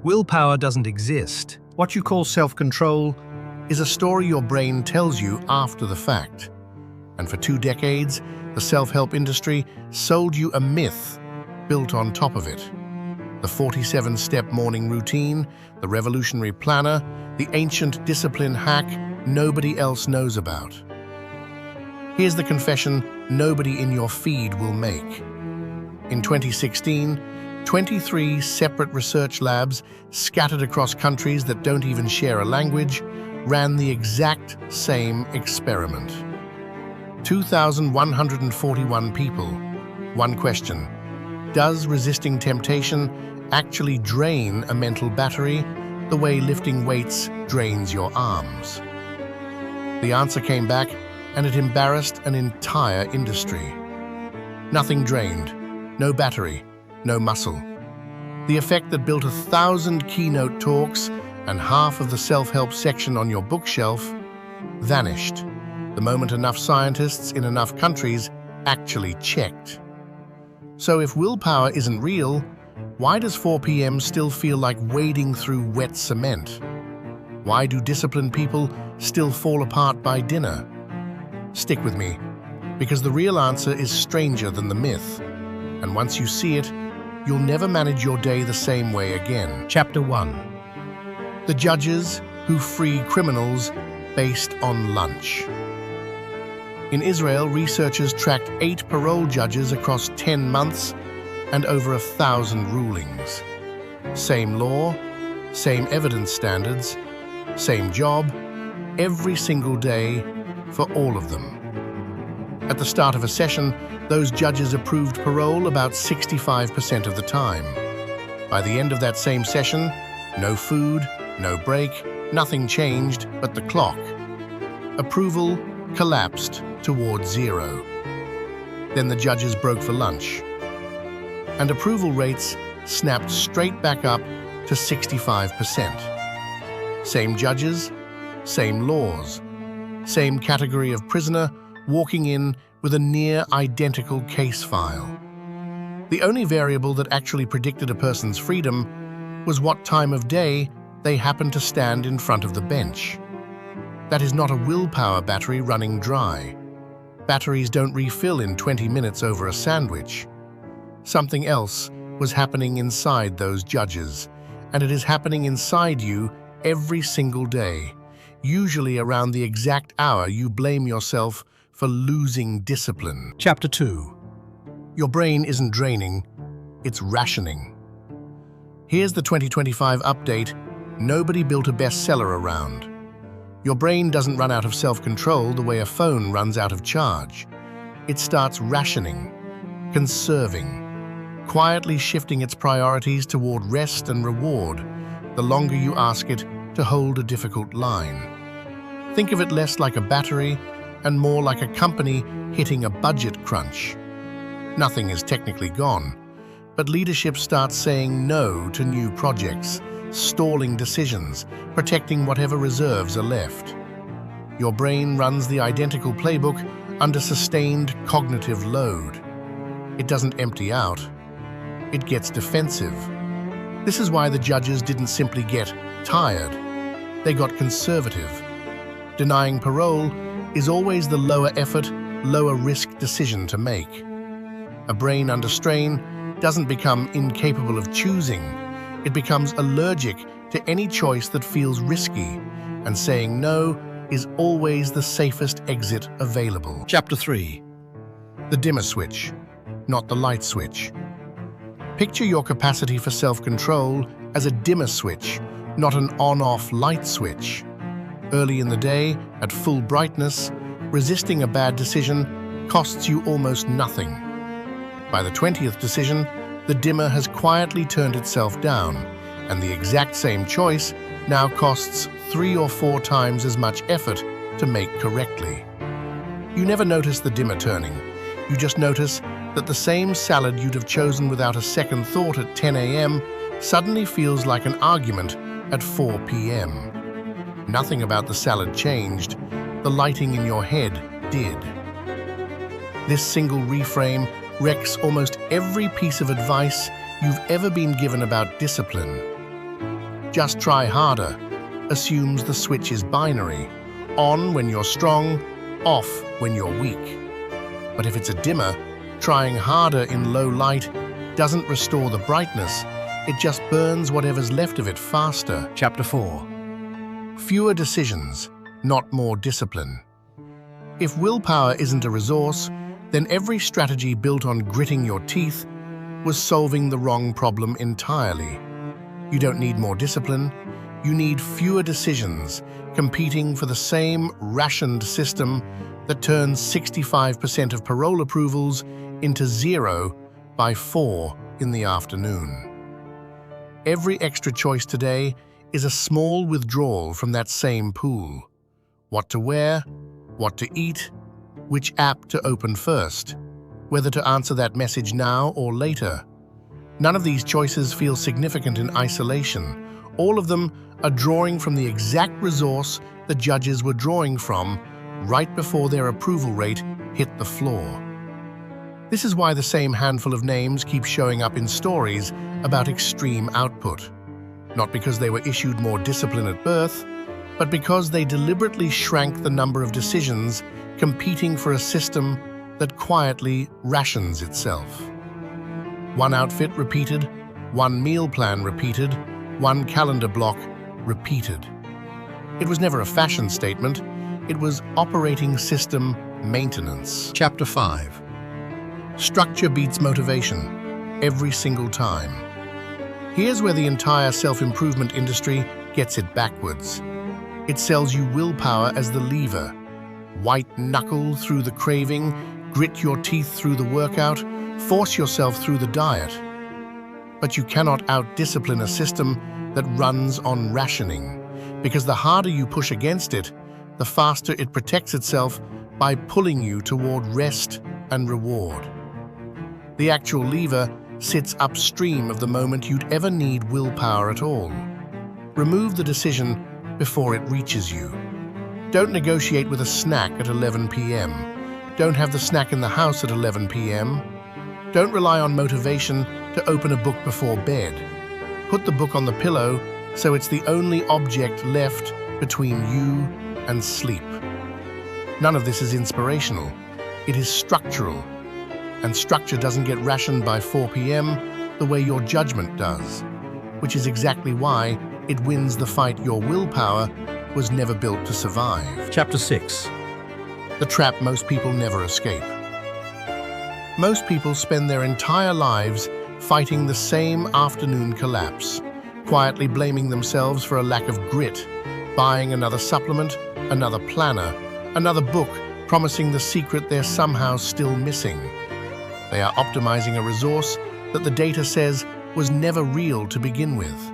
Willpower doesn't exist. What you call self-control is a story your brain tells you after the fact. And for 2 decades, the self-help industry sold you a myth built on top of it. The 47-step morning routine, the revolutionary planner, the ancient discipline hack nobody else knows about. Here's the confession nobody in your feed will make. In 2016, 23 separate research labs scattered across countries that don't even share a language ran the exact same experiment. 2,141 people. One question: does resisting temptation actually drain a mental battery the way lifting weights drains your arms? The answer came back, and it embarrassed an entire industry. Nothing drained, no battery, no muscle. The effect that built 1,000 keynote talks and half of the self-help section on your bookshelf vanished the moment enough scientists in enough countries actually checked. So if willpower isn't real, why does 4 p.m. still feel like wading through wet cement? Why do disciplined people still fall apart by dinner? Stick with me, because the real answer is stranger than the myth. And once you see it, you'll never manage your day the same way again. Chapter 1. The judges who free criminals based on lunch. In Israel, researchers tracked 8 parole judges across 10 months and over 1,000 rulings. Same law, same evidence standards, same job, every single day for all of them. At the start of a session, those judges approved parole about 65% of the time. By the end of that same session, no food, no break, nothing changed but the clock. Approval collapsed towards 0. Then the judges broke for lunch, and approval rates snapped straight back up to 65%. Same judges, same laws, same category of prisoner walking in with a near-identical case file. The only variable that actually predicted a person's freedom was what time of day they happened to stand in front of the bench. That is not a willpower battery running dry. Batteries don't refill in 20 minutes over a sandwich. Something else was happening inside those judges, and it is happening inside you every single day, usually around the exact hour you blame yourself for losing discipline. Chapter 2. Your brain isn't draining, it's rationing. Here's the 2025 update nobody built a bestseller around. Your brain doesn't run out of self-control the way a phone runs out of charge. It starts rationing, conserving, quietly shifting its priorities toward rest and reward the longer you ask it to hold a difficult line. Think of it less like a battery and more like a company hitting a budget crunch. Nothing is technically gone, but leadership starts saying no to new projects, stalling decisions, protecting whatever reserves are left. Your brain runs the identical playbook under sustained cognitive load. It doesn't empty out, it gets defensive. This is why the judges didn't simply get tired, they got conservative. Denying parole is always the lower effort, lower risk decision to make. A brain under strain doesn't become incapable of choosing. It becomes allergic to any choice that feels risky, and saying no is always the safest exit available. Chapter 3. The dimmer switch, not the light switch. Picture your capacity for self-control as a dimmer switch, not an on-off light switch. Early in the day, at full brightness, resisting a bad decision costs you almost nothing. By the 20th decision, the dimmer has quietly turned itself down, and the exact same choice now costs 3 or 4 times as much effort to make correctly. You never notice the dimmer turning. You just notice that the same salad you'd have chosen without a second thought at 10 a.m. suddenly feels like an argument at 4 p.m. Nothing about the salad changed. The lighting in your head did. This single reframe wrecks almost every piece of advice you've ever been given about discipline. just try harder, assumes the switch is binary, on when you're strong, off when you're weak. But if it's a dimmer, trying harder in low light doesn't restore the brightness, it just burns whatever's left of it faster. Chapter 4. Fewer decisions, not more discipline. If willpower isn't a resource, then every strategy built on gritting your teeth was solving the wrong problem entirely. You don't need more discipline, you need fewer decisions, competing for the same rationed system that turns 65% of parole approvals into 0 by 4 in the afternoon. Every extra choice today is a small withdrawal from that same pool. What to wear, what to eat, which app to open first, whether to answer that message now or later. None of these choices feel significant in isolation. All of them are drawing from the exact resource the judges were drawing from right before their approval rate hit the floor. This is why the same handful of names keep showing up in stories about extreme output. Not because they were issued more discipline at birth, but because they deliberately shrank the number of decisions competing for a system that quietly rations itself. One outfit repeated, one meal plan repeated, one calendar block repeated. It was never a fashion statement, it was operating system maintenance. Chapter 5. Structure beats motivation, every single time. Here's where the entire self-improvement industry gets it backwards. It sells you willpower as the lever. White knuckle through the craving, grit your teeth through the workout, force yourself through the diet. But you cannot out-discipline a system that runs on rationing, because the harder you push against it, the faster it protects itself by pulling you toward rest and reward. The actual lever sits upstream of the moment you'd ever need willpower at all. Remove the decision before it reaches you. Don't negotiate with a snack at 11 p.m. Don't have the snack in the house at 11 p.m. Don't rely on motivation to open a book before bed. Put the book on the pillow so it's the only object left between you and sleep. None of this is inspirational. It is structural. And structure doesn't get rationed by 4 p.m. the way your judgment does, which is exactly why it wins the fight your willpower was never built to survive. Chapter 6. The trap most people never escape. Most people spend their entire lives fighting the same afternoon collapse, quietly blaming themselves for a lack of grit, buying another supplement, another planner, another book promising the secret they're somehow still missing. They are optimizing a resource that the data says was never real to begin with.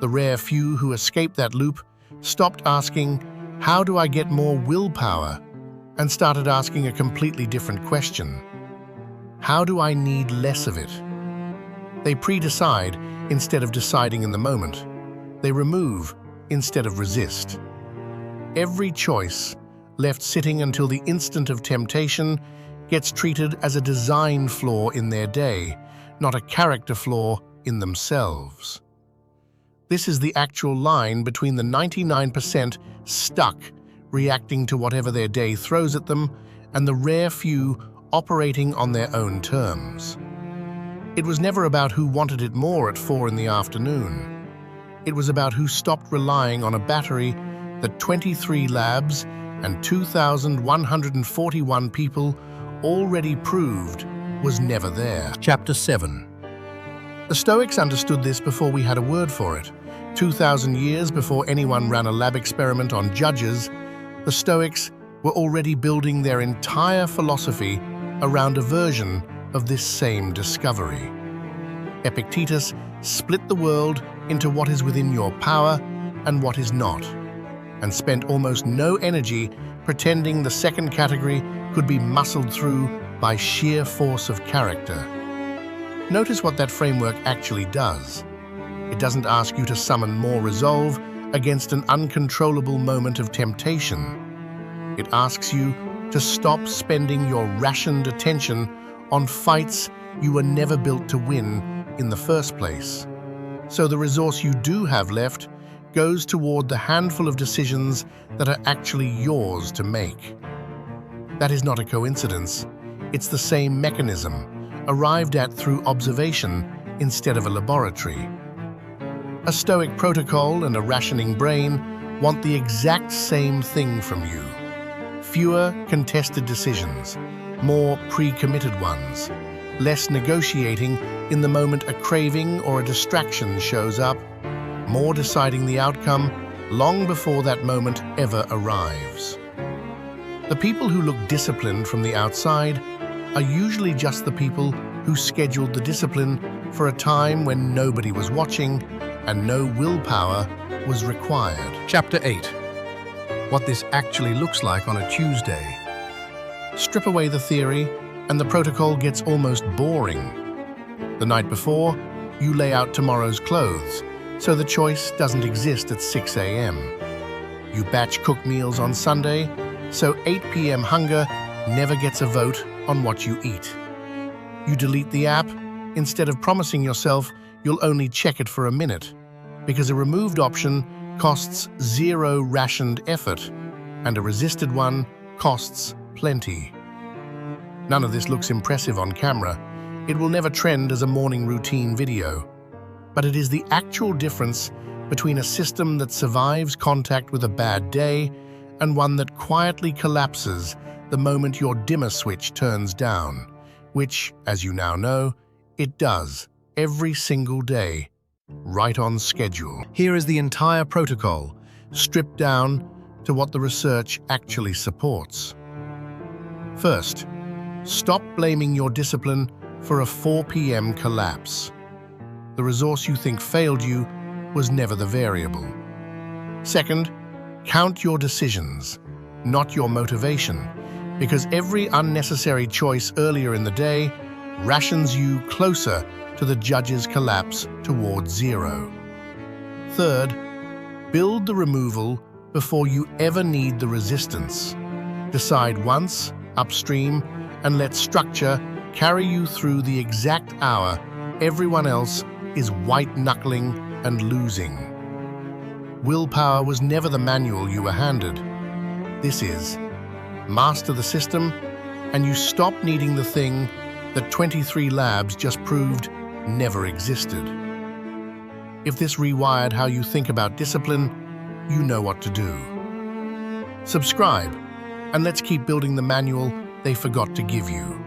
The rare few who escape that loop stopped asking, "How do I get more willpower?" and started asking a completely different question. How do I need less of it? They pre-decide instead of deciding in the moment. They remove instead of resist. Every choice, left sitting until the instant of temptation, gets treated as a design flaw in their day, not a character flaw in themselves. This is the actual line between the 99% stuck, reacting to whatever their day throws at them, and the rare few operating on their own terms. It was never about who wanted it more at 4 in the afternoon. It was about who stopped relying on a battery that 23 labs and 2,141 people already proved was never there. Chapter 7. The Stoics understood this before we had a word for it. 2,000 years before anyone ran a lab experiment on judges, the Stoics were already building their entire philosophy around a version of this same discovery. Epictetus split the world into what is within your power and what is not, and spent almost no energy pretending the second category could be muscled through by sheer force of character. Notice what that framework actually does. It doesn't ask you to summon more resolve against an uncontrollable moment of temptation. It asks you to stop spending your rationed attention on fights you were never built to win in the first place. So the resource you do have left goes toward the handful of decisions that are actually yours to make. That is not a coincidence. It's the same mechanism, arrived at through observation instead of a laboratory. A Stoic protocol and a rationing brain want the exact same thing from you. Fewer contested decisions, more pre-committed ones, less negotiating in the moment a craving or a distraction shows up, more deciding the outcome long before that moment ever arrives. The people who look disciplined from the outside are usually just the people who scheduled the discipline for a time when nobody was watching and no willpower was required. Chapter 8. What this actually looks like on a Tuesday. Strip away the theory, and the protocol gets almost boring. The night before, you lay out tomorrow's clothes, so the choice doesn't exist at 6 a.m. You batch cook meals on Sunday, so 8 p.m. hunger never gets a vote on what you eat. You delete the app instead of promising yourself you'll only check it for a minute, because a removed option costs 0 rationed effort, and a resisted one costs plenty. None of this looks impressive on camera. It will never trend as a morning routine video. But it is the actual difference between a system that survives contact with a bad day and one that quietly collapses the moment your dimmer switch turns down, which, as you now know, it does every single day, right on schedule. Here is the entire protocol, stripped down to what the research actually supports. First, stop blaming your discipline for a 4 p.m. collapse. The resource you think failed you was never the variable. Second, count your decisions, not your motivation, because every unnecessary choice earlier in the day rations you closer to the judge's collapse towards 0. Third, build the removal before you ever need the resistance. Decide once, upstream, and let structure carry you through the exact hour everyone else is white-knuckling and losing. Willpower was never the manual you were handed. This is, master the system, and you stop needing the thing that 23 labs just proved never existed. If this rewired how you think about discipline, you know what to do. Subscribe, and let's keep building the manual they forgot to give you.